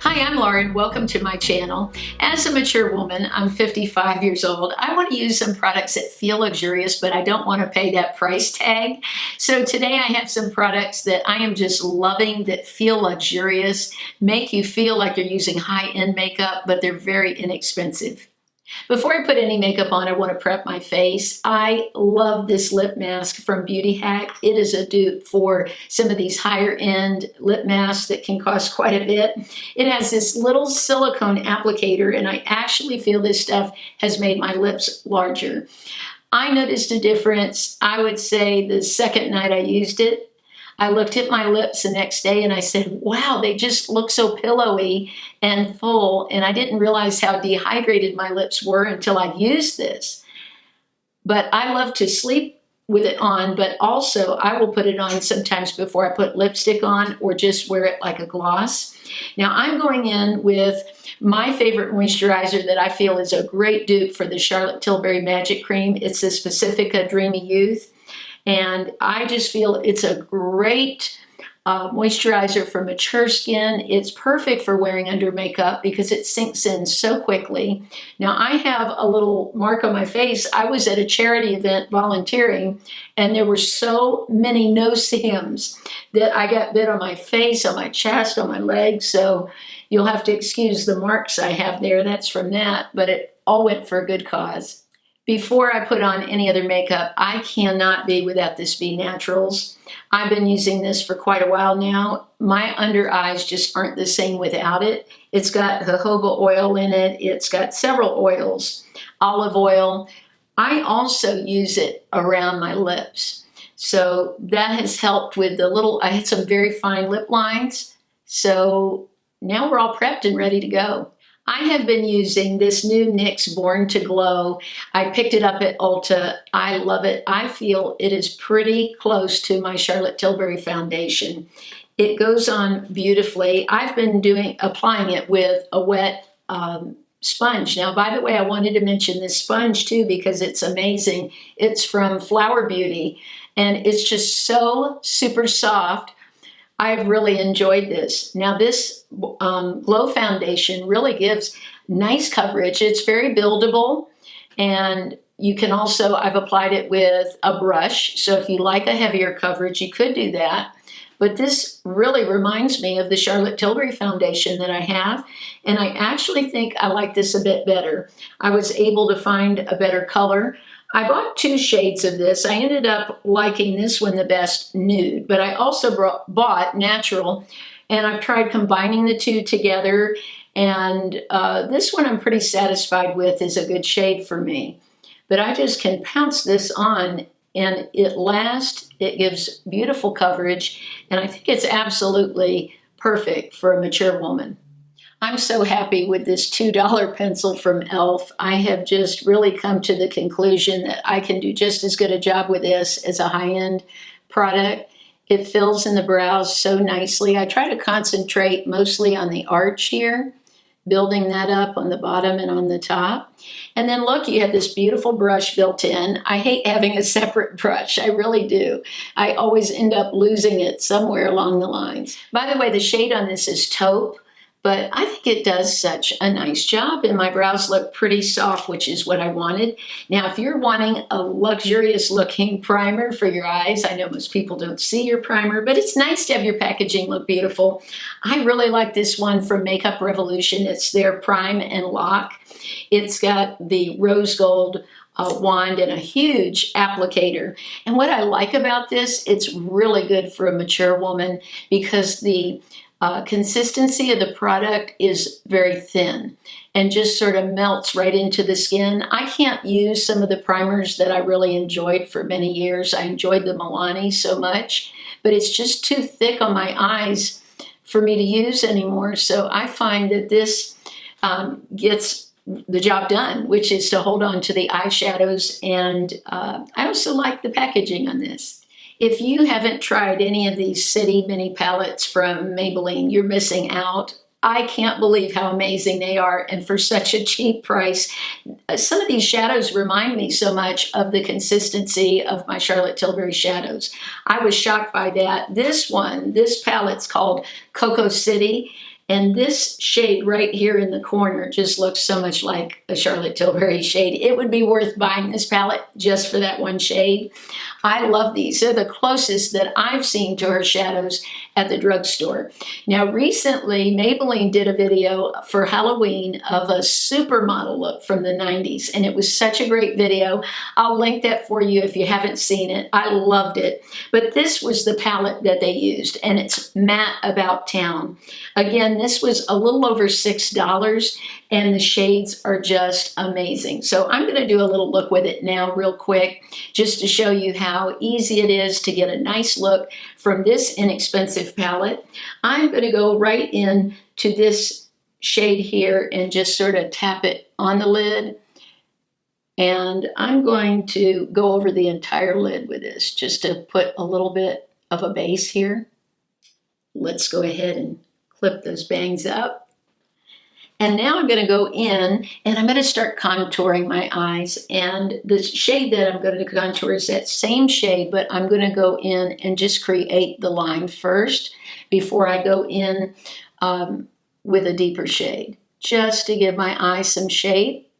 Hi, I'm Lauren. Welcome to my channel. As a mature woman, I'm 55 years old. I want to use some products that feel luxurious, but I don't want to pay that price tag. So today I have some products that I am just loving that feel luxurious, make you feel like you're using high-end makeup, but they're very inexpensive. Before I put any makeup on, I want to prep my face. I love this lip mask from Beautellacks. It is a dupe for some of these higher end lip masks that can cost quite a bit. It has this little silicone applicator, and I actually feel this stuff has made my lips larger. I noticed a difference, I would say, the second night I used it. I looked at my lips the next day and I said, wow, they just look so pillowy and full. And I didn't realize how dehydrated my lips were until I used this. But I love to sleep with it on, but also I will put it on sometimes before I put lipstick on or just wear it like a gloss. Now I'm going in with my favorite moisturizer that I feel is a great dupe for the Charlotte Tilbury Magic Cream. It's this Pacifica Dreamy Youth. And I just feel it's a great moisturizer for mature skin. It's perfect for wearing under makeup because it sinks in so quickly. Now I have a little mark on my face. I was at a charity event volunteering and there were so many no-see-ums that I got bit on my face, on my chest, on my legs. So you'll have to excuse the marks I have there. That's from that, but it all went for a good cause. Before I put on any other makeup, I cannot be without this Be Naturals. I've been using this for quite a while now. My under eyes just aren't the same without it. It's got jojoba oil in it. It's got several oils, olive oil. I also use it around my lips. So that has helped with the I had some very fine lip lines. So now we're all prepped and ready to go. I have been using this new NYX Born to Glow. I picked it up at Ulta. I love it. I feel it is pretty close to my Charlotte Tilbury foundation. It goes on beautifully. I've been applying it with a wet sponge. Now, by the way, I wanted to mention this sponge too because it's amazing. It's from Flower Beauty and it's just so super soft. I've really enjoyed this. Now this Glow Foundation really gives nice coverage. It's very buildable and you can also, I've applied it with a brush. So if you like a heavier coverage, you could do that. But this really reminds me of the Charlotte Tilbury foundation that I have. And I actually think I like this a bit better. I was able to find a better color. I bought 2 shades of this. I ended up liking this one the best, Nude, but I also bought Natural, and I've tried combining the two together, and this one I'm pretty satisfied with is a good shade for me. But I just can pounce this on, and it lasts, it gives beautiful coverage, and I think it's absolutely perfect for a mature woman. I'm so happy with this $2 pencil from e.l.f. I have just really come to the conclusion that I can do just as good a job with this as a high-end product. It fills in the brows so nicely. I try to concentrate mostly on the arch here, building that up on the bottom and on the top. And then look, you have this beautiful brush built in. I hate having a separate brush, I really do. I always end up losing it somewhere along the lines. By the way, the shade on this is Taupe. But I think it does such a nice job and my brows look pretty soft, which is what I wanted. Now, if you're wanting a luxurious looking primer for your eyes, I know most people don't see your primer, but it's nice to have your packaging look beautiful. I really like this one from Makeup Revolution. It's their Prime and Lock. It's got the rose gold wand and a huge applicator. And what I like about this, it's really good for a mature woman because the consistency of the product is very thin and just sort of melts right into the skin. I can't use some of the primers that I really enjoyed for many years. I enjoyed the Milani so much, but it's just too thick on my eyes for me to use anymore. So I find that this gets the job done, which is to hold on to the eyeshadows. And I also like the packaging on this. If you haven't tried any of these City Mini palettes from Maybelline, you're missing out. I can't believe how amazing they are, and for such a cheap price. Some of these shadows remind me so much of the consistency of my Charlotte Tilbury shadows. I was shocked by that. This palette's called Cocoa City, And this shade right here in the corner just looks so much like a Charlotte Tilbury shade. It would be worth buying this palette just for that one shade. I love these. They're the closest that I've seen to her shadows at the drugstore. Now, recently, Maybelline did a video for Halloween of a supermodel look from the 90s, and it was such a great video. I'll link that for you if you haven't seen it. I loved it. But this was the palette that they used, and it's Matte About Town. Again, this was a little over $6, and the shades are just amazing. So I'm going to do a little look with it now real quick, just to show you how easy it is to get a nice look from this inexpensive palette. I'm going to go right in to this shade here and just sort of tap it on the lid. And I'm going to go over the entire lid with this, just to put a little bit of a base here. Let's go ahead and clip those bangs up. And now I'm going to go in and I'm going to start contouring my eyes. And the shade that I'm going to contour is that same shade, but I'm going to go in and just create the line first before I go in with a deeper shade, just to give my eye some shape.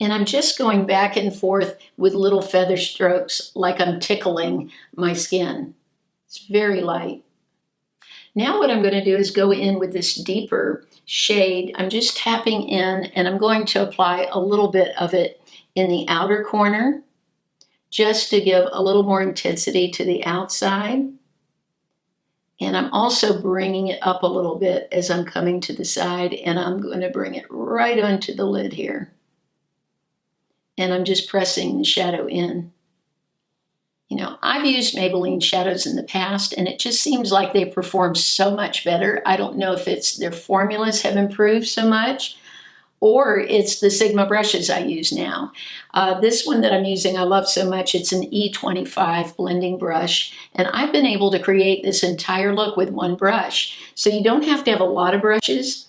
And I'm just going back and forth with little feather strokes like I'm tickling my skin. It's very light. Now what I'm going to do is go in with this deeper shade. I'm just tapping in and I'm going to apply a little bit of it in the outer corner just to give a little more intensity to the outside. And I'm also bringing it up a little bit as I'm coming to the side, and I'm going to bring it right onto the lid here. And I'm just pressing the shadow in. You know, I've used Maybelline shadows in the past, and it just seems like they perform so much better. I don't know if it's their formulas have improved so much, or it's the Sigma brushes I use now. This one that I'm using I love so much. It's an E25 blending brush, and I've been able to create this entire look with one brush. So you don't have to have a lot of brushes.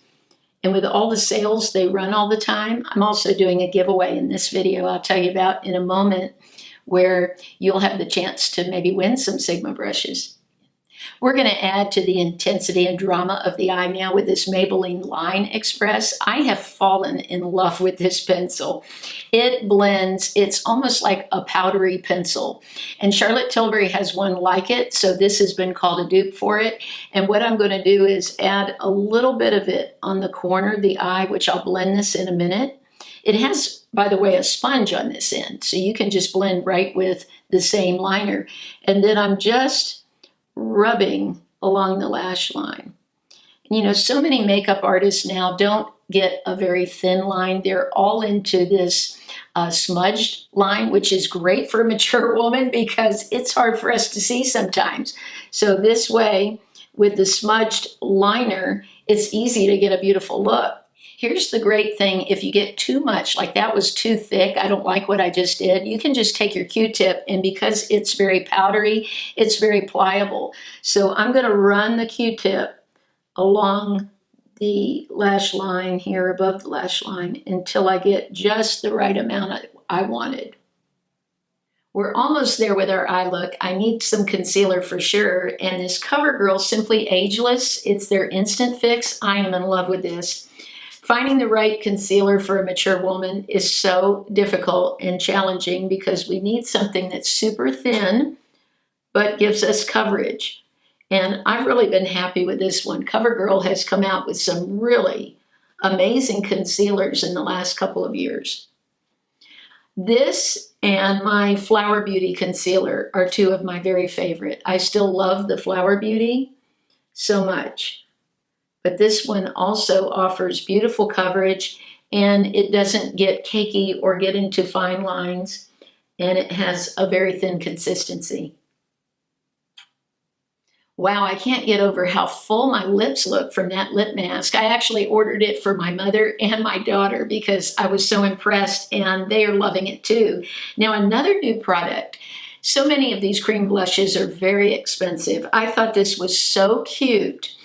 And with all the sales they run all the time, I'm also doing a giveaway in this video I'll tell you about in a moment, where you'll have the chance to maybe win some Sigma brushes. We're going to add to the intensity and drama of the eye now with this Maybelline Line Express. I have fallen in love with this pencil. It blends, it's almost like a powdery pencil. And Charlotte Tilbury has one like it, so this has been called a dupe for it. And what I'm going to do is add a little bit of it on the corner of the eye, which I'll blend this in a minute. It has, by the way, a sponge on this end, so you can just blend right with the same liner. And then I'm just rubbing along the lash line. And, you know, so many makeup artists now don't get a very thin line. They're all into this smudged line, which is great for a mature woman because it's hard for us to see sometimes. So this way, with the smudged liner, it's easy to get a beautiful look. Here's the great thing, if you get too much, like that was too thick, I don't like what I just did, you can just take your Q-tip, and because it's very powdery, it's very pliable. So I'm going to run the Q-tip along the lash line here, above the lash line, until I get just the right amount I wanted. We're almost there with our eye look. I need some concealer for sure, and this Covergirl Simply Ageless, it's their instant fix. I am in love with this. Finding the right concealer for a mature woman is so difficult and challenging because we need something that's super thin but gives us coverage. And I've really been happy with this one. Covergirl has come out with some really amazing concealers in the last couple of years. This and my Flower Beauty concealer are two of my very favorite. I still love the Flower Beauty so much. But this one also offers beautiful coverage, and it doesn't get cakey or get into fine lines, and it has a very thin consistency. Wow, I can't get over how full my lips look from that lip mask. I actually ordered it for my mother and my daughter because I was so impressed, and they are loving it too. Now, another new product. So many of these cream blushes are very expensive. I thought this was so cute.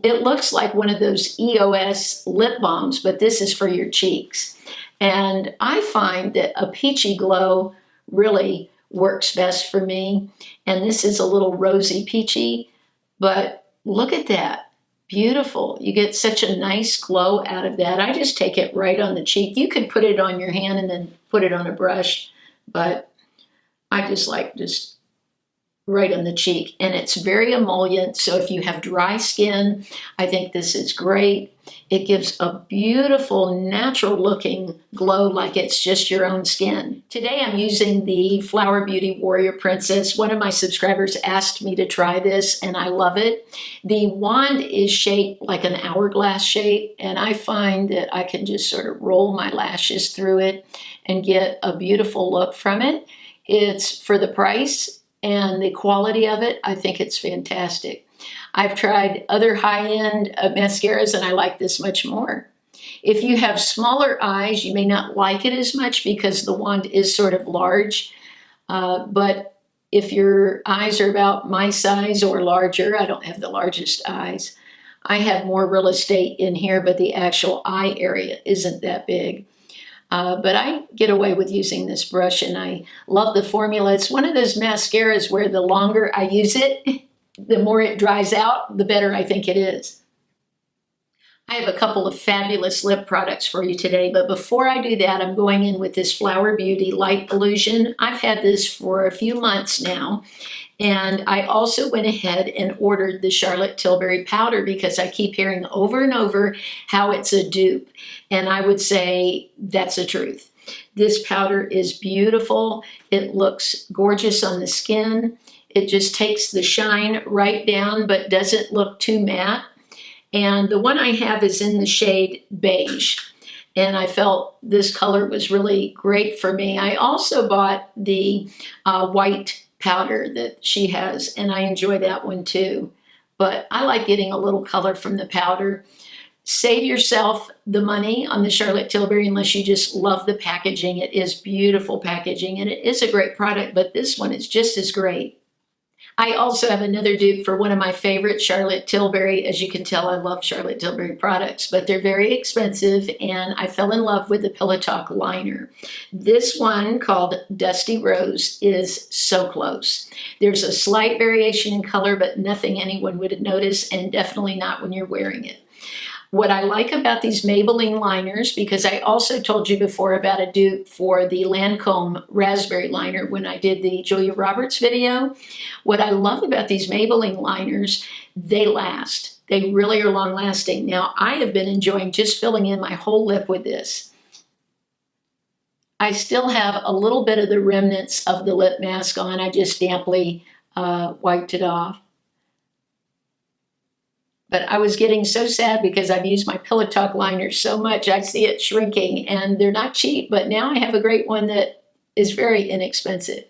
It looks like one of those EOS lip balms, but this is for your cheeks. And I find that a peachy glow really works best for me. And this is a little rosy peachy, but look at that. Beautiful. You get such a nice glow out of that. I just take it right on the cheek. You could put it on your hand and then put it on a brush, but I just like right on the cheek. And it's very emollient, so if you have dry skin, I think this is great. It gives a beautiful, natural looking glow like it's just your own skin. Today I'm using the Flower Beauty Warrior Princess. One of my subscribers asked me to try this and I love it. The wand is shaped like an hourglass shape, and I find that I can just sort of roll my lashes through it and get a beautiful look from it. It's for the price and the quality of it, I think it's fantastic. I've tried other high-end mascaras and I like this much more. If you have smaller eyes, you may not like it as much because the wand is sort of large. But if your eyes are about my size or larger, I don't have the largest eyes. I have more real estate in here, but the actual eye area isn't that big. But I get away with using this brush and I love the formula. It's one of those mascaras where the longer I use it, the more it dries out, the better I think it is. I have a couple of fabulous lip products for you today, but before I do that, I'm going in with this Flower Beauty Light Illusion. I've had this for a few months now, and I also went ahead and ordered the Charlotte Tilbury powder because I keep hearing over and over how it's a dupe, and I would say that's the truth. This powder is beautiful. It looks gorgeous on the skin. It just takes the shine right down, but doesn't look too matte. And the one I have is in the shade Beige. And I felt this color was really great for me. I also bought the white powder that she has, and I enjoy that one too. But I like getting a little color from the powder. Save yourself the money on the Charlotte Tilbury unless you just love the packaging. It is beautiful packaging, and it is a great product, but this one is just as great. I also have another dupe for one of my favorite Charlotte Tilbury. As you can tell, I love Charlotte Tilbury products, but they're very expensive, and I fell in love with the Pillow Talk liner. This one, called Dusty Rose, is so close. There's a slight variation in color, but nothing anyone would notice, and definitely not when you're wearing it. What I like about these Maybelline liners, because I also told you before about a dupe for the Lancome Raspberry liner when I did the Julia Roberts video. What I love about these Maybelline liners, they last. They really are long lasting. Now, I have been enjoying just filling in my whole lip with this. I still have a little bit of the remnants of the lip mask on. I just damply wiped it off. But I was getting so sad because I've used my Pillow Talk liner so much. I see it shrinking, and they're not cheap, but now I have a great one that is very inexpensive.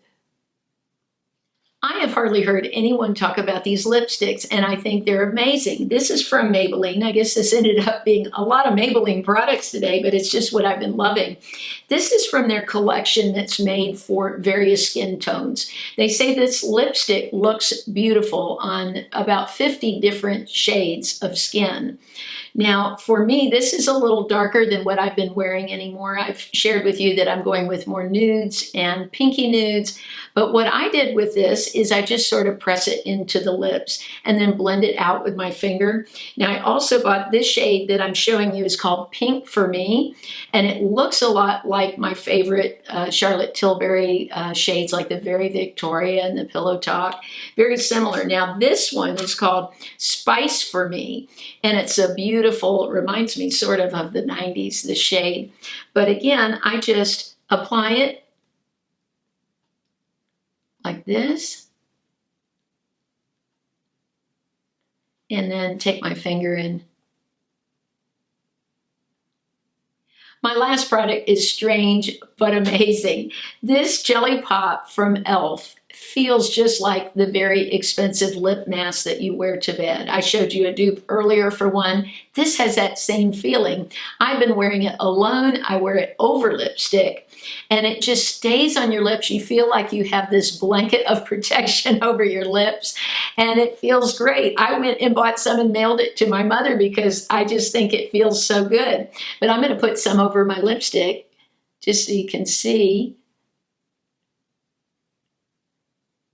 I have hardly heard anyone talk about these lipsticks, and I think they're amazing. This is from Maybelline. I guess this ended up being a lot of Maybelline products today, but it's just what I've been loving. This is from their collection that's made for various skin tones. They say this lipstick looks beautiful on about 50 different shades of skin. Now, for me, this is a little darker than what I've been wearing anymore. I've shared with you that I'm going with more nudes and pinky nudes, but what I did with this is I just sort of press it into the lips and then blend it out with my finger. Now, I also bought this shade that I'm showing you is called Pink for Me, and it looks a lot like my favorite Charlotte Tilbury shades, like the Very Victoria and the Pillow Talk. Very similar. Now, this one is called Spice for Me, and it's a beautiful, it reminds me sort of the 90s, the shade. But again, I just apply it like this, and then take my finger in. My last product is strange but amazing. This Jelly Pop from e.l.f. feels just like the very expensive lip mask that you wear to bed. I showed you a dupe earlier for one. This has that same feeling. I've been wearing it alone. I wear it over lipstick, and it just stays on your lips. You feel like you have this blanket of protection over your lips, and it feels great. I went and bought some and mailed it to my mother because I just think it feels so good. But I'm going to put some over my lipstick just so you can see.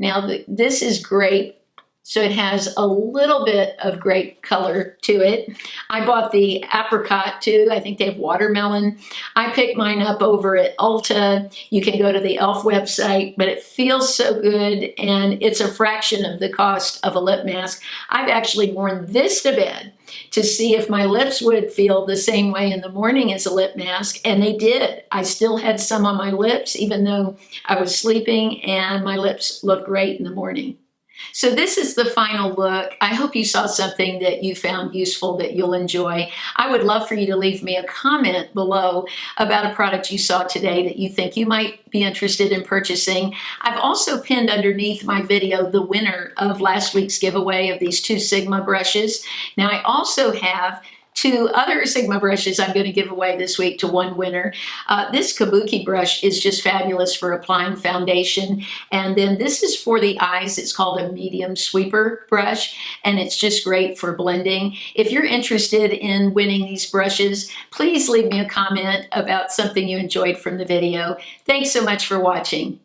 Now this is grape, so it has a little bit of grape color to it. I bought the apricot too. I think they have watermelon. I picked mine up over at Ulta. You can go to the e.l.f. website, but it feels so good and it's a fraction of the cost of a lip mask. I've actually worn this to bed to see if my lips would feel the same way in the morning as a lip mask, and they did. I still had some on my lips even though I was sleeping, and my lips looked great in the morning. So this is the final look. I hope you saw something that you found useful that you'll enjoy. I would love for you to leave me a comment below about a product you saw today that you think you might be interested in purchasing. I've also pinned underneath my video the winner of last week's giveaway of these 2 Sigma brushes. Now I also have 2 other Sigma brushes I'm going to give away this week to one winner. This Kabuki brush is just fabulous for applying foundation. And then this is for the eyes. It's called a medium sweeper brush, and it's just great for blending. If you're interested in winning these brushes, please leave me a comment about something you enjoyed from the video. Thanks so much for watching.